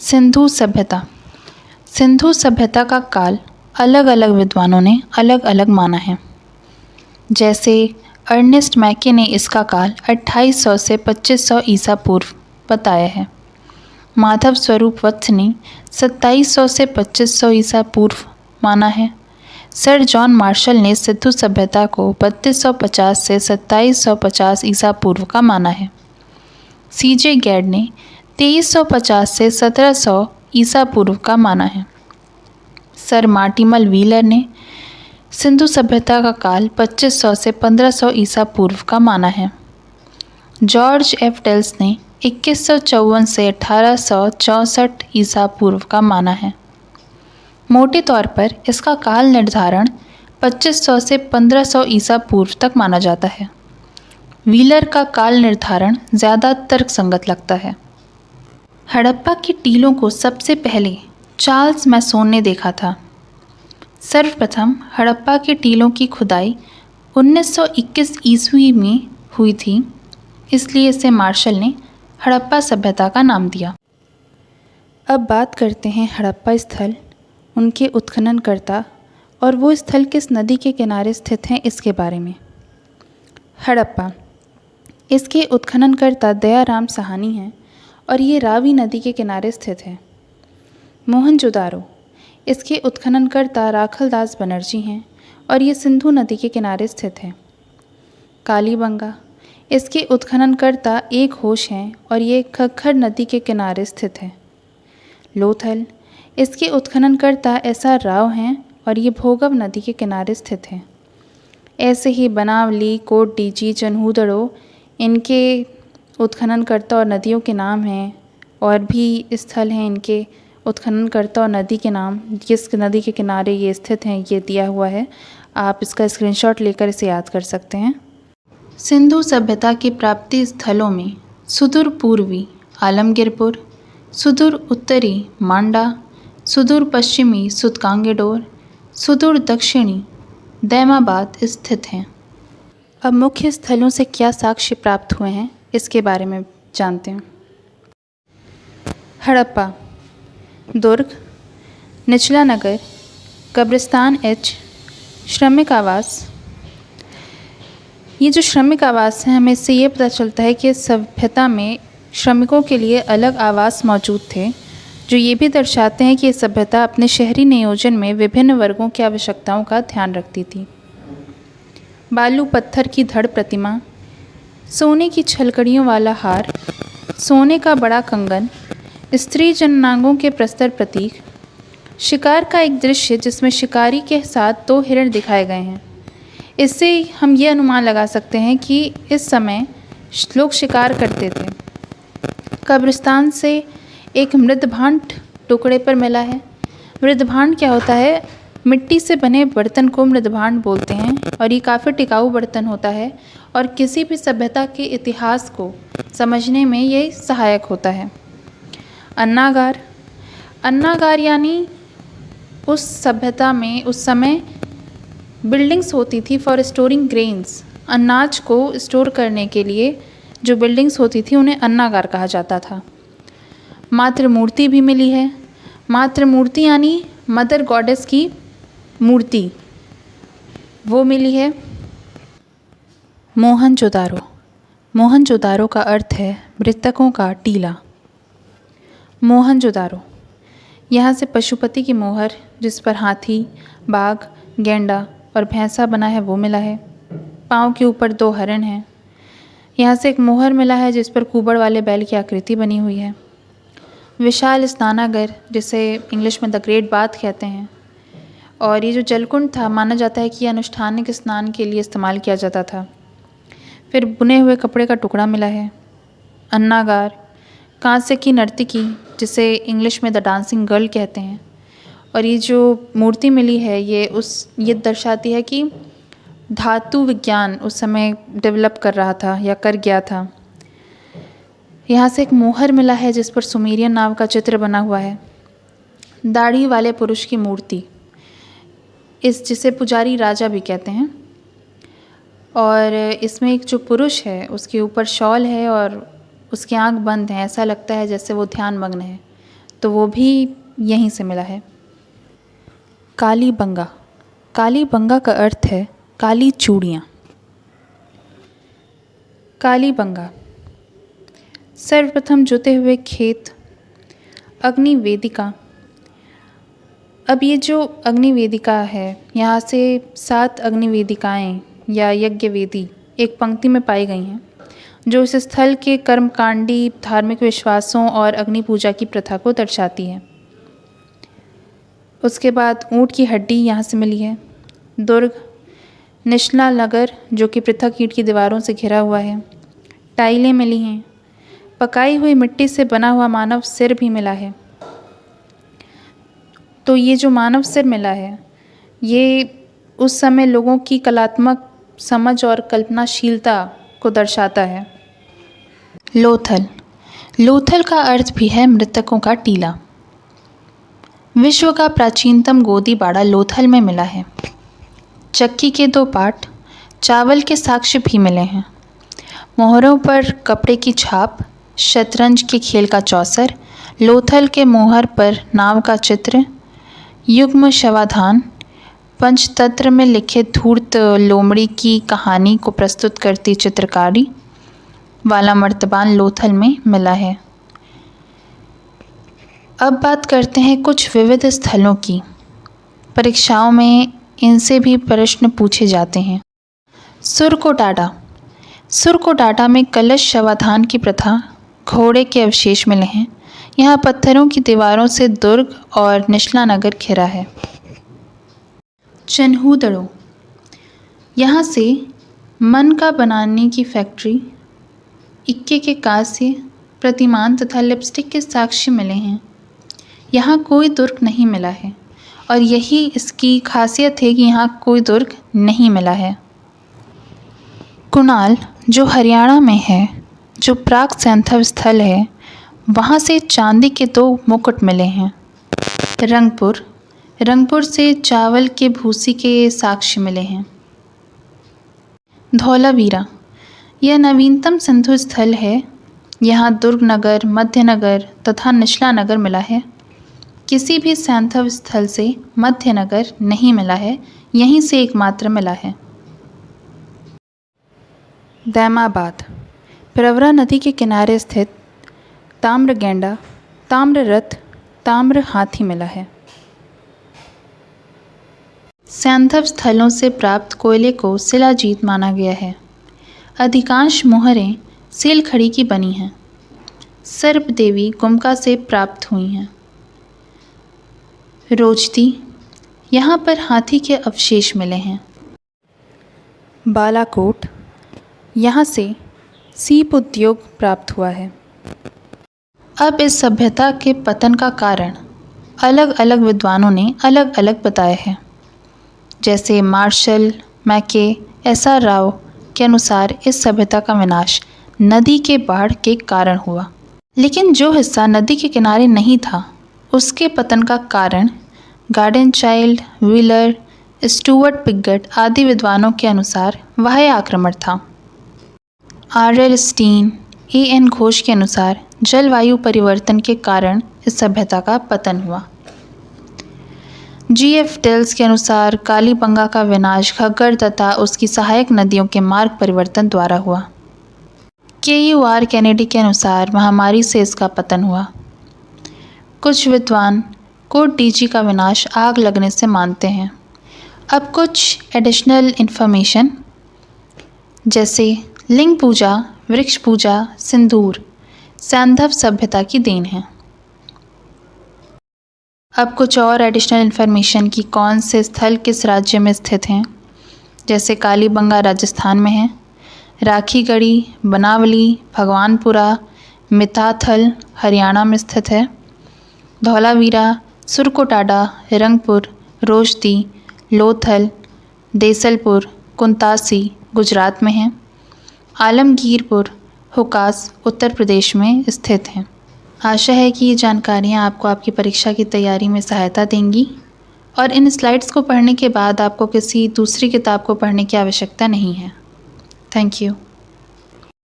सिंधु सभ्यता। सिंधु सभ्यता का काल अलग अलग विद्वानों ने अलग अलग माना है। जैसे अर्नेस्ट मैके ने इसका काल 2800 से 2500 ईसा पूर्व बताया है। माधव स्वरूप वत्स ने 2700 से 2500 ईसा पूर्व माना है। सर जॉन मार्शल ने सिंधु सभ्यता को 3250 से 2750 ईसा पूर्व का माना है। सीजे गैड ने 2350 से 1700 ईसा पूर्व का माना है। सर मार्टिमल व्हीलर ने सिंधु सभ्यता का काल 2500 से 1500 ईसा पूर्व का माना है। जॉर्ज एफ टेल्स ने 2154 से 1864 ईसा पूर्व का माना है। मोटे तौर पर इसका काल निर्धारण 2500 से 1500 ईसा पूर्व तक माना जाता है। व्हीलर का काल निर्धारण ज़्यादा तर्कसंगत लगता है। हड़प्पा की टीलों को सबसे पहले चार्ल्स मैसोन ने देखा था। सर्वप्रथम हड़प्पा की टीलों की खुदाई 1921 ईस्वी में हुई थी, इसलिए इसे मार्शल ने हड़प्पा सभ्यता का नाम दिया। अब बात करते हैं हड़प्पा स्थल, उनके उत्खननकर्ता और वो स्थल किस नदी के किनारे स्थित हैं इसके बारे में। हड़प्पा, इसके उत्खननकर्ता दयाराम साहनी हैं और ये रावी नदी के किनारे स्थित है। मोहनजोदारो, इसके उत्खननकर्ता राखलदास बनर्जी हैं और ये सिंधु नदी के किनारे स्थित है। कालीबंगा, इसके उत्खननकर्ता एक होश हैं और ये खक्खर नदी के किनारे स्थित है। लोथल, इसके उत्खननकर्ता एसआर राव हैं और ये भोगव नदी के किनारे स्थित है। ऐसे ही बनावली, कोटडीजी, चन्हूदड़ो इनके उत्खननकर्ता और नदियों के नाम हैं, और भी स्थल हैं इनके उत्खननकर्ता और नदी के नाम, किस नदी के किनारे ये स्थित हैं ये दिया हुआ है। आप इसका स्क्रीनशॉट लेकर इसे याद कर सकते हैं। सिंधु सभ्यता के प्राप्ति स्थलों में सुदूर पूर्वी आलमगीरपुर, सुदूर उत्तरी मांडा, सुदूर पश्चिमी सुतकांगेडोर, सुदूर दक्षिणी दैमाबाद स्थित हैं। अब मुख्य स्थलों से क्या साक्ष्य प्राप्त हुए हैं इसके बारे में जानते हैं। हड़प्पा, दुर्ग, निचला नगर, कब्रिस्तान एच, श्रमिक आवास। ये जो श्रमिक आवास हैं, हमें इससे ये पता चलता है कि सभ्यता में श्रमिकों के लिए अलग आवास मौजूद थे, जो ये भी दर्शाते हैं कि सभ्यता अपने शहरी नियोजन में विभिन्न वर्गों की आवश्यकताओं का ध्यान रखती थी। बालू पत्थर की धड़ प्रतिमा, सोने की छलकड़ियों वाला हार, सोने का बड़ा कंगन, स्त्री जननांगों के प्रस्तर प्रतीक, शिकार का एक दृश्य जिसमें शिकारी के साथ 2 हिरण दिखाए गए हैं। इससे हम ये अनुमान लगा सकते हैं कि इस समय लोग शिकार करते थे। कब्रिस्तान से एक मृदभांड टुकड़े पर मिला है। मृदभांड क्या होता है? मिट्टी से बने बर्तन को मृदभांड बोलते हैं और ये काफ़ी टिकाऊ बर्तन होता है और किसी भी सभ्यता के इतिहास को समझने में ये सहायक होता है। अन्नागार, अन्नागार यानी उस सभ्यता में उस समय बिल्डिंग्स होती थी फॉर स्टोरिंग ग्रेन्स। अनाज को स्टोर करने के लिए जो बिल्डिंग्स होती थी उन्हें अन्नागार कहा जाता था। मातृ मूर्ति भी मिली है। मातृ मूर्ति यानी मदर गॉडेस की मूर्ति, वो मिली है। मोहनजोदारो, मोहनजोदारो का अर्थ है मृतकों का टीला। मोहनजोदारो, यहाँ से पशुपति की मोहर जिस पर हाथी, बाघ, गैंडा और भैंसा बना है वो मिला है। पाँव के ऊपर 2 हरण हैं। यहाँ से एक मोहर मिला है जिस पर कुबड़ वाले बैल की आकृति बनी हुई है। विशाल स्नानागार, जिसे इंग्लिश में द ग्रेट बाथ कहते हैं, और ये जो जलकुंड था माना जाता है कि अनुष्ठानिक स्नान के लिए इस्तेमाल किया जाता था। फिर बुने हुए कपड़े का टुकड़ा मिला है। अन्नागार, कांसे की नर्तकी जिसे इंग्लिश में द डांसिंग गर्ल कहते हैं, और ये जो मूर्ति मिली है ये दर्शाती है कि धातु विज्ञान उस समय डेवलप कर रहा था या कर गया था। यहाँ से एक मोहर मिला है जिस पर सुमेरियन नाव का चित्र बना हुआ है। दाढ़ी वाले पुरुष की मूर्ति, जिसे पुजारी राजा भी कहते हैं, और इसमें एक जो पुरुष है उसके ऊपर शॉल है और उसकी आंख बंद है। ऐसा लगता है जैसे वो ध्यान मग्न है। तो वो भी यहीं से मिला है। कालीबंगा, कालीबंगा का अर्थ है काली चूड़ियाँ। कालीबंगा, सर्वप्रथम जुते हुए खेत, अग्नि वेदिका। अब ये जो अग्नि वेदिका है, यहाँ से 7 अग्नि वेदिकाएँ या यज्ञ वेदी एक पंक्ति में पाई गई हैं, जो इस स्थल के कर्मकांडी धार्मिक विश्वासों और अग्नि पूजा की प्रथा को दर्शाती है। उसके बाद ऊँट की हड्डी यहाँ से मिली है। दुर्ग, निशला नगर जो कि पृथक ईंट की दीवारों से घिरा हुआ है। टाइलें मिली हैं। पकाई हुई मिट्टी से बना हुआ मानव सिर भी मिला है। तो ये जो मानव सिर मिला है, ये उस समय लोगों की कलात्मक समझ और कल्पनाशीलता को दर्शाता है। लोथल, लोथल का अर्थ भी है मृतकों का टीला। विश्व का प्राचीनतम गोदी बाड़ा लोथल में मिला है। चक्की के 2 पाट, चावल के साक्ष्य भी मिले हैं। मोहरों पर कपड़े की छाप, शतरंज के खेल का चौसर, लोथल के मोहर पर नाव का चित्र, युग्म शवाधान, पंचतंत्र में लिखित धूर्त लोमड़ी की कहानी को प्रस्तुत करती चित्रकारी वाला मर्तबान लोथल में मिला है। अब बात करते हैं कुछ विविध स्थलों की। परीक्षाओं में इनसे भी प्रश्न पूछे जाते हैं। सुरकोटाडा, सुरकोटाडा में कलश शवाधान की प्रथा, घोड़े के अवशेष मिले हैं। यहाँ पत्थरों की दीवारों से दुर्ग और निशला नगर घिरा है। चन्हूदड़ो, यहाँ से मन का बनाने की फैक्ट्री, इक्के के कांस्य, प्रतिमान तथा लिपस्टिक के साक्ष्य मिले हैं। यहाँ कोई दुर्ग नहीं मिला है और यही इसकी खासियत है कि यहाँ कोई दुर्ग नहीं मिला है। कुणाल जो हरियाणा में है, जो प्राक सैंथव स्थल है, वहाँ से चांदी के 2 मुकुट मिले हैं। रंगपुर, रंगपुर से चावल के भूसी के साक्ष्य मिले हैं। धौलावीरा, यह नवीनतम सिंधु स्थल है। यहाँ दुर्ग नगर, मध्यनगर तथा निशला नगर मिला है। किसी भी सैंथव स्थल से मध्य नगर नहीं मिला है, यहीं से एकमात्र मिला है। दैमाबाद, प्रवरा नदी के किनारे स्थित ताम्र गेंडा, ताम्र रथ, ताम्र हाथी मिला है। सैंथव स्थलों से प्राप्त कोयले को शिलाजीत माना गया है। अधिकांश मोहरें सीलखड़ी की बनी हैं। सर्प देवी गुमका से प्राप्त हुई हैं। रोजती, यहाँ पर हाथी के अवशेष मिले हैं। बालाकोट, यहाँ से सीप उद्योग प्राप्त हुआ है। अब इस सभ्यता के पतन का कारण अलग अलग विद्वानों ने अलग अलग बताए हैं। जैसे मार्शल, मैके, एस.आर. राव के अनुसार इस सभ्यता का विनाश नदी के बाढ़ के कारण हुआ। लेकिन जो हिस्सा नदी के किनारे नहीं था, उसके पतन का कारण garden child, wheeler, Stuart Piggott आदि विद्वानों के अनुसार वाह्य आक्रमण था। आर.एल. Stein, AN. घोष के अनुसार जलवायु परिवर्तन के कारण इस सभ्यता का पतन हुआ। जी.एफ. टेल्स के अनुसार कालीबंगा का विनाश घग्गर तथा उसकी सहायक नदियों के मार्ग परिवर्तन द्वारा हुआ। के.यू.आर. कैनेडी के अनुसार महामारी से इसका पतन हुआ। कुछ विद्वान कोट डीजी का विनाश आग लगने से मानते हैं। अब कुछ एडिशनल इन्फॉर्मेशन, जैसे लिंग पूजा, वृक्ष पूजा, सिंदूर सैंधव सभ्यता की देन है। अब कुछ और एडिशनल इन्फॉर्मेशन कि कौन से स्थल किस राज्य में स्थित हैं, जैसे कालीबंगा राजस्थान में है, राखीगढ़ी, बनावली, भगवानपुरा, मिताथल हरियाणा में स्थित है, धौलावीरा, सुरकोटाडा, रंगपुर, रोजती, लोथल, देसलपुर, कुंतासी गुजरात में है, आलमगीरपुर, हुकास उत्तर प्रदेश में स्थित हैं। आशा है कि ये जानकारियाँ आपको आपकी परीक्षा की तैयारी में सहायता देंगी और इन स्लाइड्स को पढ़ने के बाद आपको किसी दूसरी किताब को पढ़ने की आवश्यकता नहीं है। Thank you.